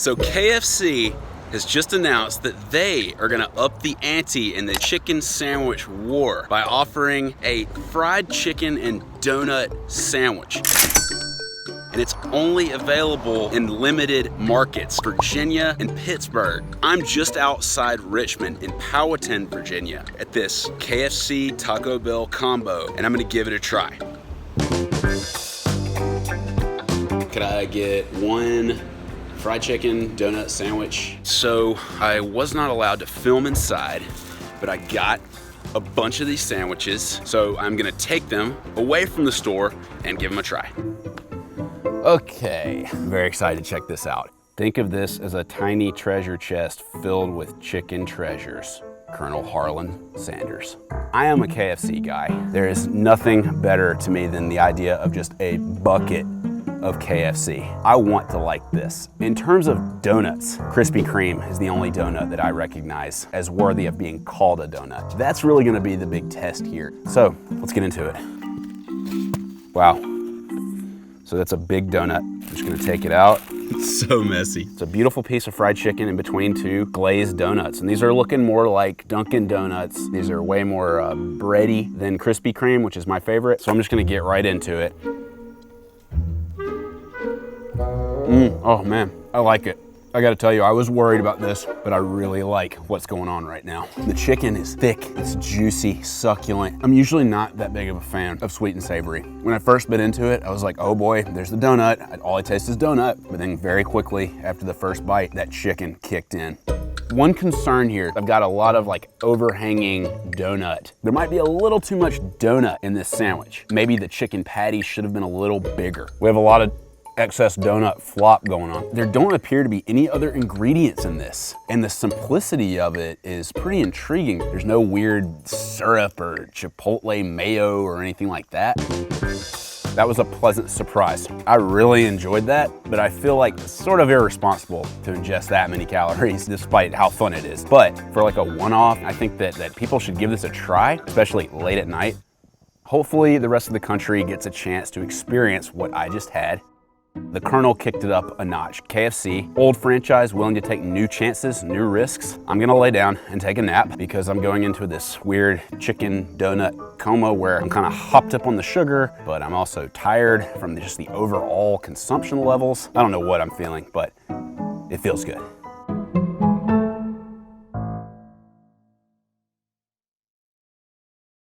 So KFC has just announced that they are gonna up the ante in the chicken sandwich war by offering a fried chicken and donut sandwich. And it's only available in limited markets, Virginia and Pittsburgh. I'm just outside Richmond in Powhatan, Virginia, at this KFC Taco Bell combo, and I'm gonna give it a try. Could I get one fried chicken donut sandwich? So I was not allowed to film inside, but I got a bunch of these sandwiches. So I'm gonna take them away from the store and give them a try. Okay, I'm very excited to check this out. Think of this as a tiny treasure chest filled with chicken treasures. Colonel Harlan Sanders. I am a KFC guy. There is nothing better to me than the idea of just a bucket of KFC. I want to like this. In terms of donuts, Krispy Kreme is the only donut that I recognize as worthy of being called a donut. That's really gonna be the big test here. So let's get into it. Wow. So that's a big donut. I'm just gonna take it out. It's so messy. It's a beautiful piece of fried chicken in between two glazed donuts. And these are looking more like Dunkin' Donuts. These are way more bready than Krispy Kreme, which is my favorite. So I'm just gonna get right into it. Oh man, I like it. I gotta tell you, I was worried about this, but I really like what's going on right now. The chicken is thick, it's juicy, succulent. I'm usually not that big of a fan of sweet and savory. When I first bit into it, I was like, oh boy, there's the donut. All I taste is donut. But then very quickly, after the first bite, that chicken kicked in. One concern here, I've got a lot of like overhanging donut. There might be a little too much donut in this sandwich. Maybe the chicken patty should have been a little bigger. We have a lot of excess donut flop going on. There don't appear to be any other ingredients in this. And the simplicity of it is pretty intriguing. There's no weird syrup or chipotle mayo or anything like that. That was a pleasant surprise. I really enjoyed that, but I feel like it's sort of irresponsible to ingest that many calories despite how fun it is. But for like a one-off, I think that people should give this a try, especially late at night. Hopefully the rest of the country gets a chance to experience what I just had. The Colonel kicked it up a notch. KFC, old franchise, willing to take new chances, new risks. I'm gonna lay down and take a nap because I'm going into this weird chicken donut coma where I'm kind of hopped up on the sugar, but I'm also tired from just the overall consumption levels. I don't know what I'm feeling, but it feels good.